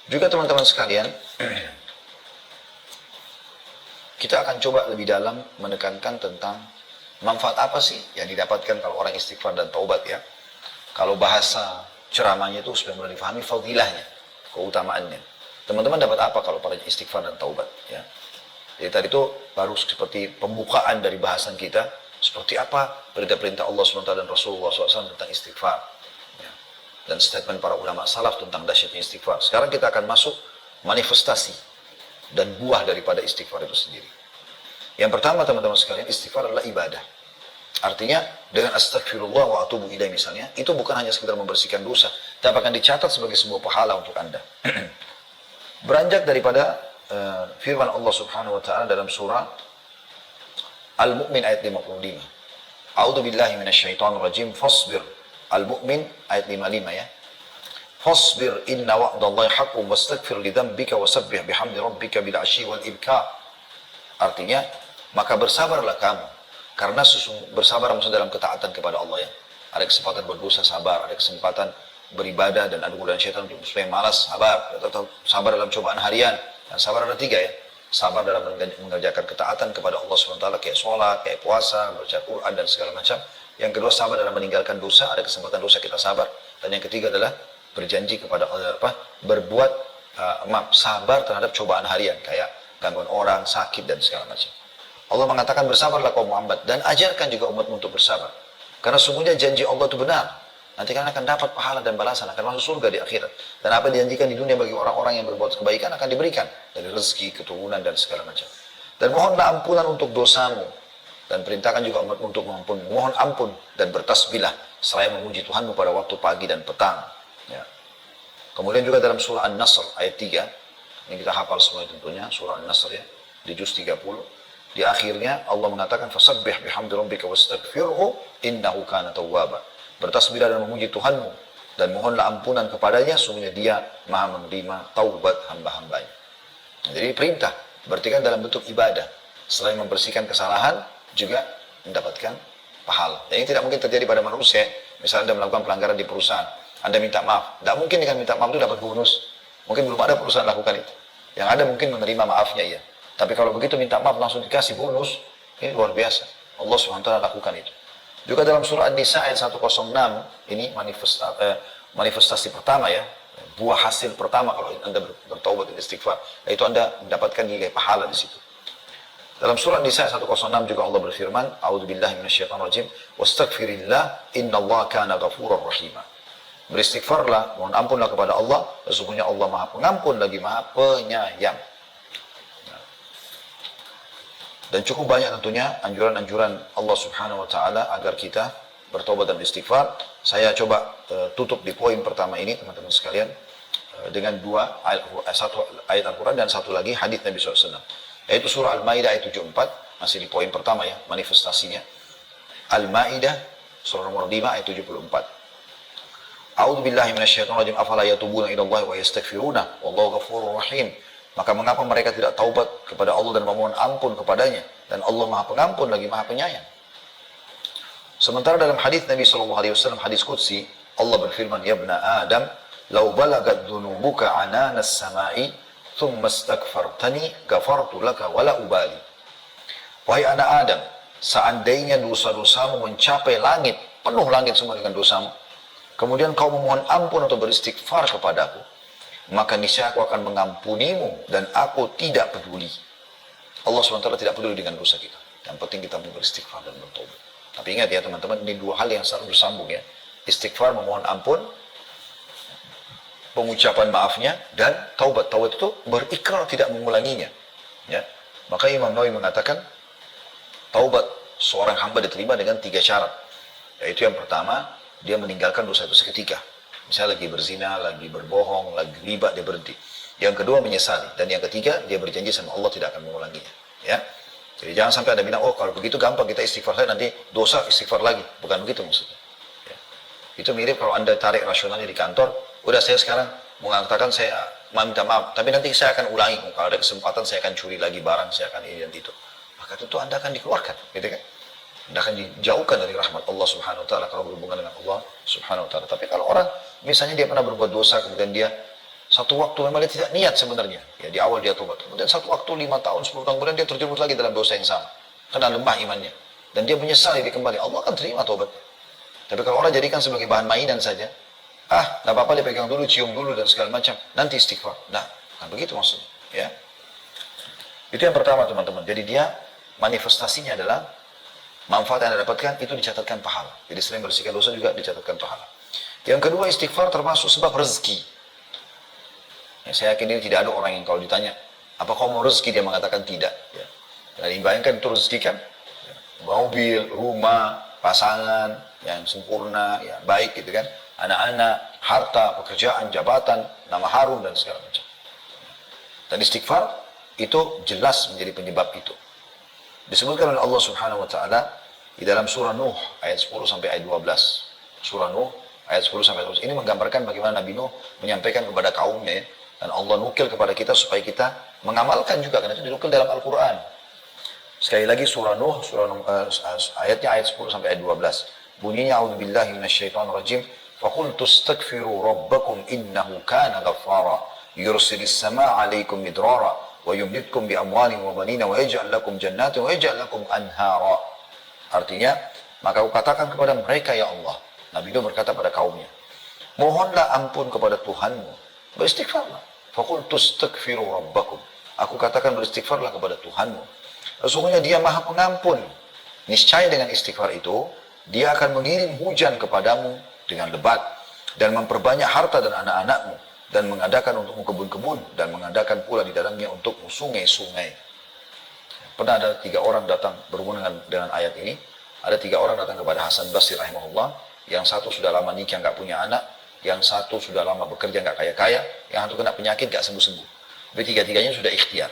Juga teman-teman sekalian, kita akan coba lebih dalam menekankan tentang manfaat apa sih yang didapatkan kalau orang istighfar dan taubat ya. Kalau bahasa ceramahnya itu supaya mudah difahami fadilahnya, keutamaannya. Teman-teman dapat apa kalau pada istighfar dan taubat ya. Jadi tadi itu baru seperti pembukaan dari bahasan kita, seperti apa perintah-perintah Allah SWT dan Rasulullah SAW tentang istighfar. Ya. Dan statement para ulama salaf tentang dahsyatnya istighfar. Sekarang kita akan masuk manifestasi dan buah daripada istighfar itu sendiri. Yang pertama teman-teman sekalian, istighfar adalah ibadah. Artinya dengan astagfirullah wa atubu ilaih misalnya, itu bukan hanya sekedar membersihkan dosa, tapi akan dicatat sebagai sebuah pahala untuk Anda. Beranjak daripada firman Allah Subhanahu wa taala dalam surah Al-Mu'min ayat 55. A'udzu billahi minasyaitonir rajim. Fasbir. Al-Mu'min ayat 55 ya. Fasbir inna wa'dallahi haqqun wastaghfir li dzambika wasabbih bihamdi rabbika bil 'ashyi wal ibkar. Artinya, maka bersabarlah kamu, karena bersabar maksud dalam ketaatan kepada Allah ya. Ada kesempatan berdosa, sabar. Ada kesempatan beribadah dan adu godaan syaitan untuk supaya malas, sabar. Atau sabar dalam cobaan harian. Dan sabar ada 3 ya. Sabar dalam mengerjakan ketaatan kepada Allah SWT, kayak sholat, kayak puasa, baca Quran dan segala macam. Yang kedua, sabar dalam meninggalkan dosa. Ada kesempatan dosa kita sabar. Dan yang ketiga adalah berjanji kepada Allah, berbuat sabar terhadap cobaan harian, kayak gangguan orang, sakit dan segala macam. Allah mengatakan bersabarlah kaum Muhammad dan ajarkan juga umat untuk bersabar. Karena sungguhnya janji Allah itu benar. Nanti kalian akan dapat pahala dan balasan, akan masuk surga di akhirat. Dan apa dijanjikan di dunia bagi orang-orang yang berbuat kebaikan akan diberikan dari rezeki, keturunan dan segala macam. Dan mohonlah ampunan untuk dosamu dan perintahkan juga umat untuk mengampuni. Mohon ampun dan bertasbihlah selain memuji Tuhanmu pada waktu pagi dan petang. Ya. Kemudian juga dalam surah An-Nasr ayat 3, ini kita hafal semua tentunya, surah An-Nasr ya, di juz 30. Di akhirnya Allah mengatakan fasabbih bihamdi rabbika wastaghfirhu innahu kana tawwaba. Bertasbihlah dan memuji Tuhanmu dan mohonlah ampunan kepadanya, sungguhnya Dia Maha menerima taubat hamba-hambanya. Jadi perintah, berarti kan dalam bentuk ibadah. Selain membersihkan kesalahan, juga mendapatkan pahala. Dan ini tidak mungkin terjadi pada manusia. Misalnya Anda melakukan pelanggaran di perusahaan, Anda minta maaf. Tidak mungkin dengan minta maaf itu dapat bonus. Mungkin belum ada perusahaan lakukan itu. Yang ada mungkin menerima maafnya ya. Tapi kalau begitu minta maaf langsung dikasih bonus, ini luar biasa. Allah SWT lakukan itu. Juga dalam surah An-Nisa ayat 106, ini manifestasi pertama ya. Buah hasil pertama kalau Anda bertaubat dan istighfar. Yaitu Anda mendapatkan nilai pahala di situ. Dalam surah An-Nisa ayat 106 juga Allah berfirman, A'udzubillahi minasyaitonirrajim, wastaghfirillah innallaha kana ghafurar rahima. Beristighfarlah, mohon ampunlah kepada Allah, sesungguhnya Allah Maha Pengampun lagi Maha Penyayang. Dan cukup banyak tentunya anjuran-anjuran Allah Subhanahu wa taala agar kita bertobat dan istighfar. Saya coba tutup di poin pertama ini teman-teman sekalian dengan satu ayat Al-Quran dan satu lagi hadits Nabi SAW. Yaitu surah Al-Maidah ayat 74, masih di poin pertama ya, manifestasinya. Al-Maidah surah nomor 5 ayat 74. A'udzu billahi minasyaitonir rajim, afala yatubuna ila Allah wa yastaghfiruna wallahu ghafurur rahim. Maka mengapa mereka tidak taubat kepada Allah dan memohon ampun kepadanya, dan Allah Maha Pengampun lagi Maha Penyayang. Sementara dalam hadis Nabi SAW, hadis qudsi, Allah berfirman, ya ibna Adam, law balagat dhunubuka ananas samai thumma astaghfartani ghafartu laka wala ubali. Wahai anak Adam, seandainya dosa-dosamu mencapai langit, penuh langit semua dengan dosamu, kemudian kau memohon ampun atau beristighfar kepadaku, maka niscaya aku akan mengampunimu dan aku tidak peduli. Allah SWT tidak peduli dengan dosa kita. Yang penting kita beristighfar dan bertobat. Tapi ingat ya teman-teman, ini dua hal yang selalu bersambung ya. Istighfar, memohon ampun, pengucapan maafnya, dan taubat. Taubat itu berikrar tidak mengulanginya. Ya. Maka Imam Nawawi mengatakan, taubat seorang hamba diterima dengan 3 syarat. Yaitu yang pertama, dia meninggalkan dosa itu seketika. Misalnya lagi berzina, lagi berbohong, lagi riba, dia berhenti. Yang kedua menyesali. Dan yang ketiga, dia berjanji sama Allah tidak akan mengulanginya. Ya. Jadi jangan sampai Anda bilang, oh kalau begitu gampang kita istighfar saja, nanti dosa istighfar lagi. Bukan begitu maksudnya. Ya. Itu mirip kalau Anda tarik rasionalnya di kantor, udah saya sekarang mengatakan saya minta maaf, tapi nanti saya akan ulangi. Kalau ada kesempatan saya akan curi lagi barang, saya akan ini dan itu. Maka tentu Anda akan dikeluarkan. Gitu kan? Anda akan dijauhkan dari rahmat Allah Subhanahu wa taala kalau berhubungan dengan Allah Subhanahu wa taala. Tapi kalau orang misalnya dia pernah berbuat dosa kemudian dia Satu waktu memang dia tidak niat sebenarnya. Ya, di awal dia tobat. Kemudian satu waktu 5 tahun, 10 tahun kemudian dia terjerumus lagi dalam dosa yang sama. Karena lemah imannya. Dan dia menyesali dia kembali. Allah akan terima tobat. Tapi kalau orang jadikan sebagai bahan mainan saja, nggak apa-apa dia pegang dulu, cium dulu dan segala macam. Nanti istighfar. Nah, kan begitu maksudnya. Ya. Itu yang pertama teman-teman. Jadi dia manifestasinya adalah manfaat yang Anda dapatkan itu dicatatkan pahala. Jadi selain bersihkan dosa juga dicatatkan pahala. Yang kedua, istighfar termasuk sebab rezeki. Ya, saya yakin ini tidak ada orang yang kalau ditanya, apa kau mau rezeki? Dia mengatakan tidak. Ya. Dan dibayangkan itu rezeki kan? Ya. Mobil, rumah, pasangan yang sempurna, ya, baik gitu kan? Anak-anak, harta, pekerjaan, jabatan, nama harum dan segala macam. Dan istighfar itu jelas menjadi penyebab itu. Disebutkan oleh Allah Subhanahu wa taala di dalam surah Nuh ayat 10 sampai ayat 12. Surah Nuh ayat 10 sampai 12. Ini menggambarkan bagaimana Nabi Nuh menyampaikan kepada kaumnya, ya. Dan Allah nukil kepada kita supaya kita mengamalkan juga, karena itu dinukil dalam Al-Qur'an. Sekali lagi surah Nuh ayatnya ayat 10 sampai ayat 12. Bunyinya a'udzubillahi minasyaitonir rajim. Faqultu astaghfiru rabbakum innahu kana ghaffara yursilis samaa'a 'alaikum midrara wa yumdidkum bi amwalin wa banina wa yaj'al lakum jannatin wa yaj'al lakum anhara. Artinya, maka aku katakan kepada mereka, ya Allah. Nabi Nuh berkata pada kaumnya, mohonlah ampun kepada Tuhanmu, beristighfarlah. Faqultu astaghfiru rabbakum. Aku katakan beristighfarlah kepada Tuhanmu. Sesungguhnya Dia Maha Pengampun. Niscaya dengan istighfar itu, Dia akan mengirim hujan kepadamu dengan lebat dan memperbanyak harta dan anak-anakmu, dan mengadakan untukmu kebun-kebun, dan mengadakan pula di dalamnya untukmu sungai-sungai. Pernah ada 3 orang datang berhubungan dengan ayat ini. Ada 3 orang datang kepada Hasan Basri rahimahullah. Yang satu sudah lama nikah nggak punya anak, yang satu sudah lama bekerja nggak kaya-kaya, yang satu kena penyakit nggak sembuh-sembuh. Tapi 3-tiganya sudah ikhtiar.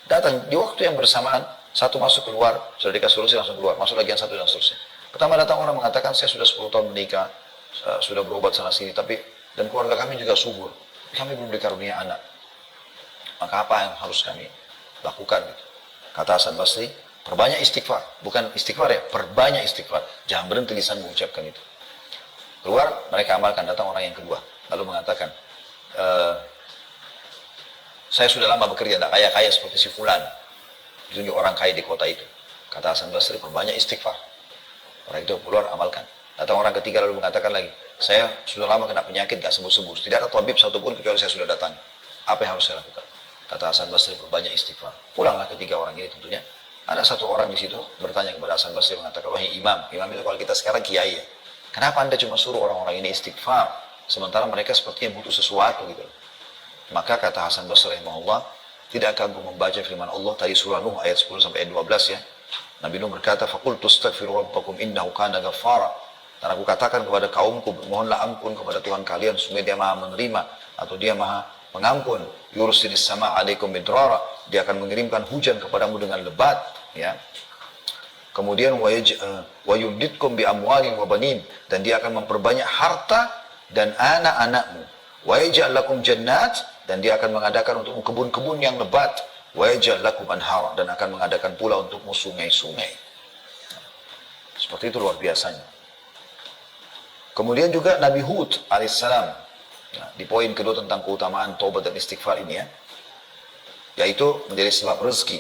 Datang di waktu yang bersamaan, satu masuk keluar, sudah dikasih solusi langsung keluar, masuk lagi yang satu dan seterusnya. Pertama datang orang mengatakan, saya sudah 10 tahun menikah, sudah berobat sana sini, dan keluarga kami juga subur. Kami belum dikarunia anak. Maka apa yang harus kami lakukan? Kata Hasan Basri, perbanyak istighfar. Bukan istighfar ya, perbanyak istighfar. Jangan berhenti lisan mengucapkan itu. Keluar, mereka amalkan. Datang orang yang kedua, lalu mengatakan, saya sudah lama bekerja, tidak kaya-kaya seperti si fulan. Ditunjuk orang kaya di kota itu. Kata Hasan Basri, perbanyak istighfar. Orang itu keluar, amalkan. Datang orang ketiga lalu mengatakan lagi, saya sudah lama kena penyakit, gak sembuh-sembuh. Tidak ada tabib satupun kecuali saya sudah datang. Apa yang harus saya lakukan? Kata Hasan Basri, perbanyak istighfar. Pulanglah ketiga orang ini tentunya. Ada satu orang di situ bertanya kepada Hasan Basri, mengatakan, wahai imam. Imam itu kalau kita sekarang kiai ya. Kenapa anda cuma suruh orang-orang ini istighfar? Sementara mereka sepertinya butuh sesuatu gitu. Maka kata Hasan Basri rahimahullah, tidakkah engkau membaca firman Allah tadi surah Nuh ayat 10 sampai ayat 12 ya. Nabi Nuh berkata, faqultu astaghfiru rabbakum innahu kana ghaffara. Dan aku katakan kepada kaumku, mohonlah ampun kepada Tuhan kalian, sungguh Dia Maha menerima atau Dia Maha pengampun. Yursilis samaa'a 'alaikum midrara. Dia akan mengirimkan hujan kepadamu dengan lebat, ya. Kemudian wa yumdidkum bi amwalin wa banin, dan Dia akan memperbanyak harta dan anak-anakmu. Wa yaj'al lakum jannat, dan Dia akan mengadakan untukmu kebun-kebun yang lebat. Wa yaj'al lakum anhara, dan akan mengadakan pula untukmu sungai-sungai. Seperti itu luar biasanya. Kemudian juga Nabi Hud alaihissalam, di poin kedua tentang keutamaan taubat dan istighfar ini ya, yaitu menjadi sebab rezeki.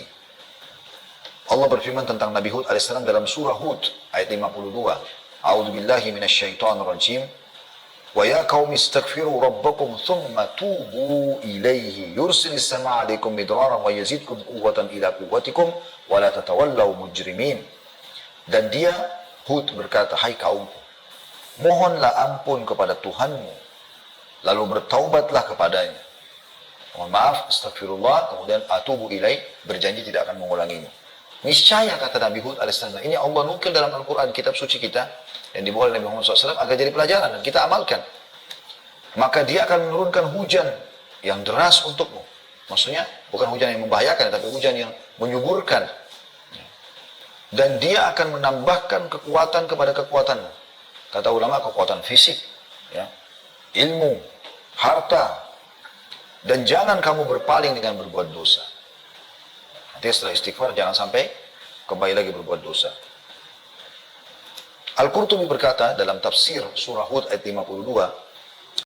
Allah berfirman tentang Nabi Hud alaihissalam dalam surah Hud ayat 52. A'udzubillahi minasyaitonir rajim. Wa ya qaumi istaghfiru rabbakum thumma tubu ilaihi yursilis samaa'a 'alaikum midraran wa yazidkum quwwatan ila quwwatikum wa la tatawallaw mujrimin. Dan dia Hud berkata, hai kaumku, mohonlah ampun kepada Tuhanmu, lalu bertaubatlah kepadanya. Mohon maaf, astagfirullah, kemudian atubu ilaih, berjanji tidak akan mengulanginya. Niscaya kata Nabi Hud alaihissalam, ini Allah nukil dalam Al-Quran, kitab suci kita, yang dibawa oleh Nabi Muhammad SAW, agar jadi pelajaran dan kita amalkan. Maka Dia akan menurunkan hujan yang deras untukmu. Maksudnya, bukan hujan yang membahayakan, tapi hujan yang menyuburkan. Dan Dia akan menambahkan kekuatan kepada kekuatanmu. Kata ulama, kekuatan fisik, ya, ilmu, harta, dan jangan kamu berpaling dengan berbuat dosa. Nanti setelah istighfar jangan sampai kembali lagi berbuat dosa. Al-Qurtubi berkata dalam tafsir surah Hud ayat 52,